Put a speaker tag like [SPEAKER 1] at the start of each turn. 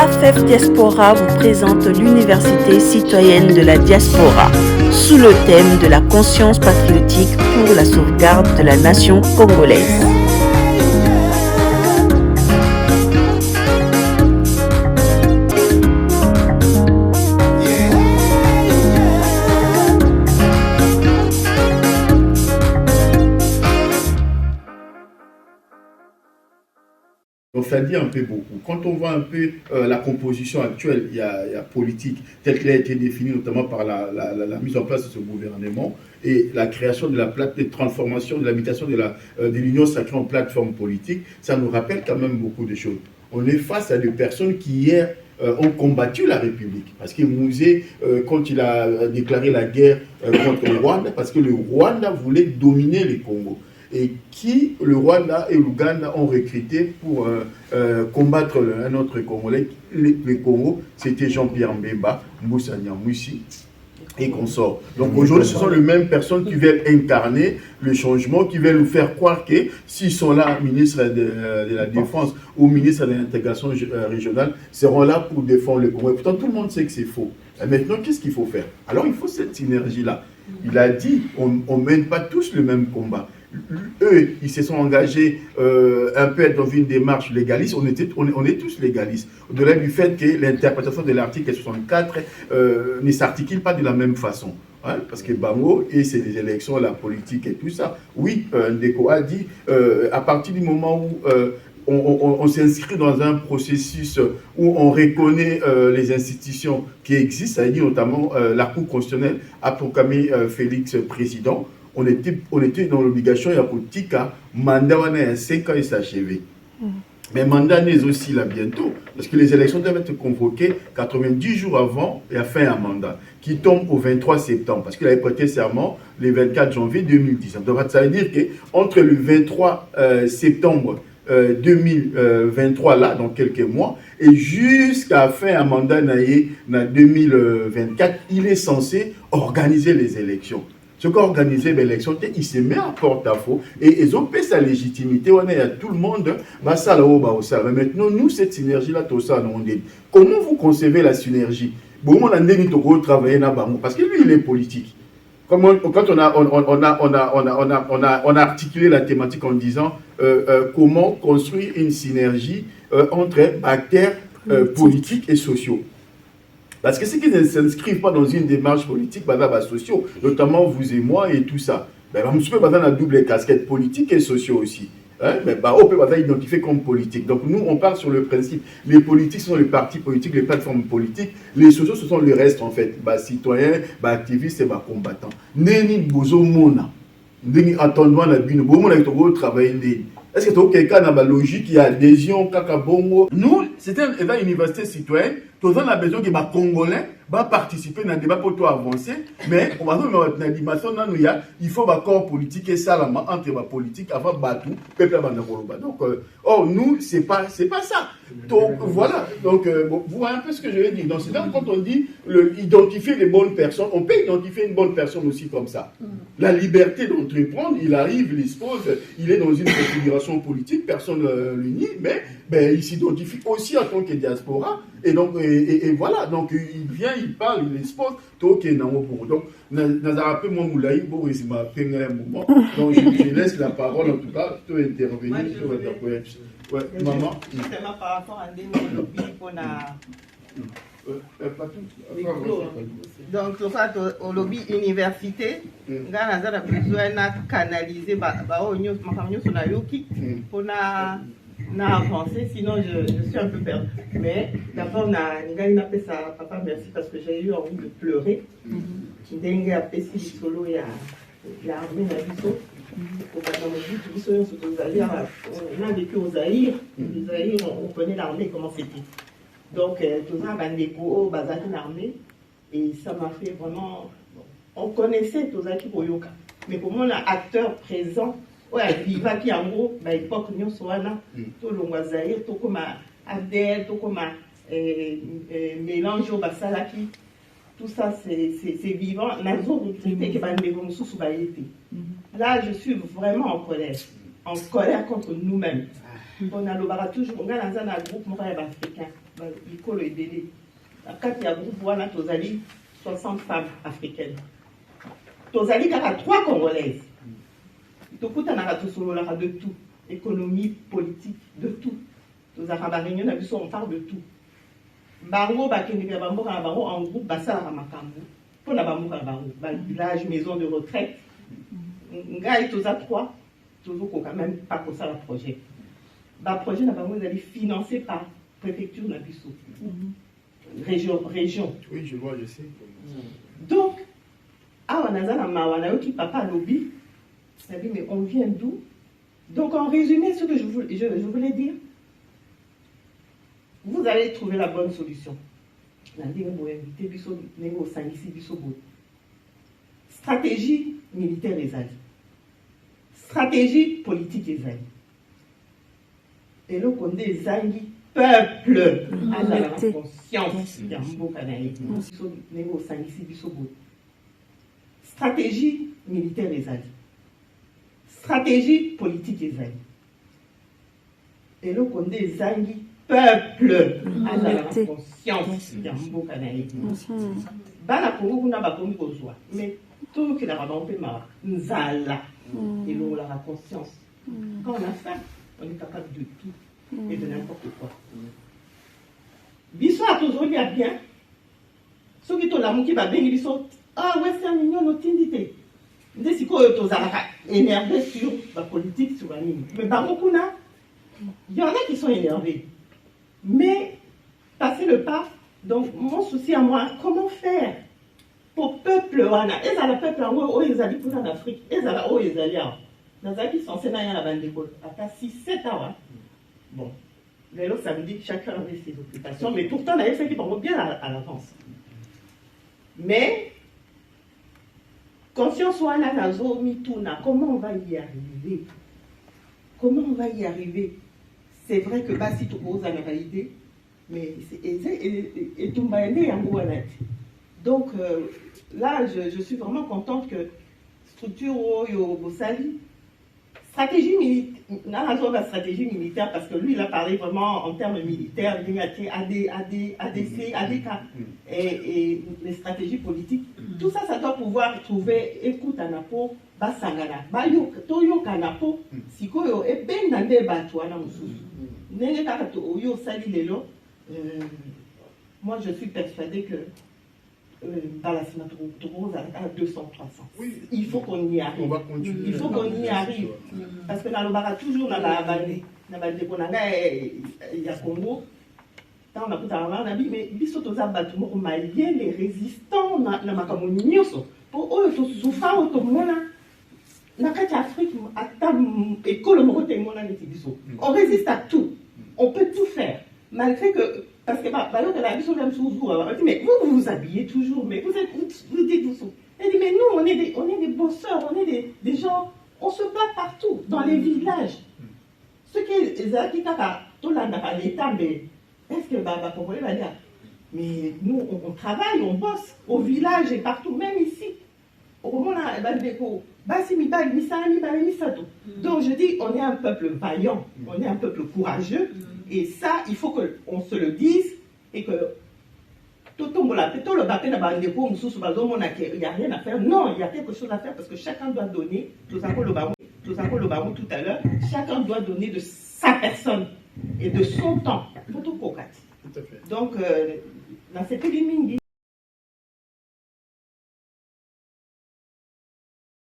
[SPEAKER 1] AFEF Diaspora vous présente l'Université citoyenne de la diaspora, sous le thème de la conscience patriotique pour la sauvegarde de la nation congolaise.
[SPEAKER 2] Donc ça dit un peu beaucoup. Quand on voit un peu la composition actuelle, il y a politique telle qu'elle a été définie notamment par la mise en place de ce gouvernement et la création de la plateforme de transformation de l'habitation de l'Union sacrée en plateforme politique, ça nous rappelle quand même beaucoup de choses. On est face à des personnes qui hier ont combattu la République. Parce que Mouzé, quand il a déclaré la guerre contre le Rwanda, parce que le Rwanda voulait dominer les Congos. Et qui le Rwanda et l'Ouganda ont recruté pour combattre un autre Congolais, le Congo, c'était Jean-Pierre Mbemba, Moussa Nyamwisi et consorts. Donc aujourd'hui, ce sont les mêmes personnes qui veulent incarner le changement, qui veulent nous faire croire que s'ils sont là, ministre de la Défense ou ministre de l'intégration régionale, seront là pour défendre le Congo. Et pourtant, tout le monde sait que c'est faux. Et maintenant, qu'est-ce qu'il faut faire? Alors, il faut cette synergie-là. Il a dit, on ne mène pas tous le même combat. Eux, ils se sont engagés un peu dans une démarche légaliste. On est tous légalistes. Au-delà du fait que l'interprétation de l'article 64 ne s'articule pas de la même façon. Hein, parce que Bango, et c'est les élections, la politique et tout ça. Oui, Ndeko a dit, à partir du moment où on s'inscrit dans un processus où on reconnaît les institutions qui existent, ça veut dire notamment la Cour constitutionnelle a proclamé Félix président. On était dans l'obligation, il y a politique, mandat, on a 5 ans et s'achever. Mais mandat n'est aussi là bientôt, parce que les élections doivent être convoquées 90 jours avant et à fin un mandat, qui tombe au 23 septembre, parce qu'il avait prêté serment le 24 janvier 2019. Donc ça veut dire qu'entre le 23 septembre 2023, là, dans quelques mois, et jusqu'à fin un mandat en 2024, il est censé organiser les élections. Ce qu'a organisé l'élection, il se met en porte-à-faux et ils ont fait sa légitimité. On est à tout le monde. Mais maintenant, nous, cette synergie-là, tout ça, comment vous concevez la synergie? Parce que lui, il est politique. Quand on a articulé la thématique en disant comment construire une synergie entre acteurs politiques et sociaux. Parce que ceux qui ne s'inscrivent pas dans une démarche politique, sociaux, notamment vous et moi et tout ça, on peut avoir la double casquette politique et sociaux aussi. Hein? On peut identifier comme politique. Donc nous, on part sur le principe. Les politiques sont les partis politiques, les plateformes politiques. Les sociaux, ce sont le reste en fait. Citoyens, activistes et combattants. Neni bozo mona. Neni attendons la bine. Bon, on a travaillé. Est-ce que quelqu'un a la logique, il y a adhésion, kakabongo? Nous, c'était une université citoyenne. Tous on a besoin que les Congolais participer dans le débat pour tout avancer. Mais on va dans l'animation, il faut un corps politique et ça, entre les politiques, avant de battre, peuple à donc, nous, c'est pas ça. Donc, voilà. Donc, vous voyez un peu ce que je veux dire. Donc, c'est là quand on dit identifier les bonnes personnes, on peut identifier une bonne personne aussi comme ça. La liberté d'entreprendre, il arrive, il expose, il est dans une configuration politique, personne ne le nie, mais il s'identifie aussi en tant que diaspora. Et donc, et voilà, donc il vient, il parle, il expose, donc je laisse la parole en tout cas, tu peux intervenir.
[SPEAKER 3] Ouais, maman. Justement par rapport à des qu'on a. Donc, tout ça, au lobby université, on a besoin de canaliser pour avancer, sinon je suis un peu perdue. Mais d'abord, on a fait ça, papa, merci, parce que j'ai eu envie de pleurer. J'ai appelé si solo et l'armée n'a vu on a vécu au Zaïre. Au Zaïre, on connaît l'armée, comment c'était. Donc, tout ça, Bandeko, Bazaki l'armée. Et ça m'a fait vraiment. On connaissait tout ça qui Boyoka. Mais pour moi, l'acteur présent, ouais, Viva qui en gros, l'époque, nous sommes là, tout le Zaïre, tout comme Abdel, tout comme mélange au Basalaki. Tout ça, c'est vivant. Là, je suis vraiment en colère contre nous-mêmes. On a le toujours, on a dans un groupe africain. l'école est délai. Quand il y a groupe, voilà, tozali 60 femmes africaines. Tozali, car 3 Congolaises. Tokuta n'a de tout. Économie, politique, de tout. Tozara réunion, on parle de tout. Bango, en groupe, Bassa Ramakambo. Pour la Bango, village, maison de retraite. Nga et toza 3. Toujours quand même pas comme ça le projet. Le projet n'a pas financé par préfecture Nabiso. Région.
[SPEAKER 2] Oui, je vois, je sais.
[SPEAKER 3] Donc, on a qui papa lobby. Ça dit, mais on vient d'où? Donc, en résumé, ce que je voulais dire, vous allez trouver la bonne solution. Stratégie militaire les alliés. Stratégie politique et alliés. Et là, on est zangi peuple à la conscience. Stratégie militaire les alliés. Stratégie politique et alliés. Et là, on est zangi peuple à la conscience. Bana Congo kuna bakomi kozwa. Mais tout qui la rampe ma nzala. Et l'on a la conscience. Quand on a faim, on est capable de tout et de n'importe quoi. Biso a toujours bien. Ceux qui ont l'amour qui va bien, ils sont Western Union notindité. Ndé siko yo tozalaka énervé sur la politique sur la ligne. Mais Barokuna, il y en a qui sont énervés. Mais passer le pas. Donc mon souci à moi, comment faire pour peuple wana? Et ça le peuple en ils allaient pour en Afrique. Et ça là ils allaient. Nazaki sont sénayens la bande d'école. À 6-7 ans. Bon, les autres samedi, chacun avait ses occupations, mais pourtant on avait fait qui vont bien à l'avance. Mais conscience wana nazo mituna, comment on va y arriver? Comment on va y arriver? C'est vrai que basi to pose la réalité, mais et tout donc là je suis vraiment contente que structure yo Bosali stratégie militaire, parce que lui il a parlé vraiment en termes militaires, ADC, ADK et les stratégies politiques. Tout ça, ça doit pouvoir trouver écoute à Napo, Basangana, Toyo Kanapo, Sikoyo, et Ben Nande Batouana Moussous. Nene Kakato Oyo Sali Lelo, moi je suis persuadée que dans la Sénature à 200, 300. Oui. Il faut qu'on y arrive. On va continuer. Il faut qu'on y arrive. Parce que dans le bar, toujours dans la vallée, il y a Congo. Quand on a tout à l'heure, mais bisotoza bâtiment malien, les résistants, na makamonioso. Pour eux, tout souffrant, tout le monde. Na kati Afrique, école on résiste à tout. On peut tout faire. Malgré que. Parce que mais vous vous habillez toujours, mais vous dites vous. Elle dit, mais nous, on est des bosseurs, on est des gens, on se bat partout, dans les villages. Ce qui est l'État, mais est-ce que Congolais va dire, mais nous, on travaille, on bosse, au village et partout, même ici. Donc je dis, on est un peuple vaillant, on est un peuple courageux, et ça, il faut qu'on se le dise, et que il n'y a rien à faire. Non, il y a quelque chose à faire, parce que chacun doit donner, tout à l'heure, chacun doit donner de sa personne et de son temps. Tout à fait. Donc, dans cette ligne,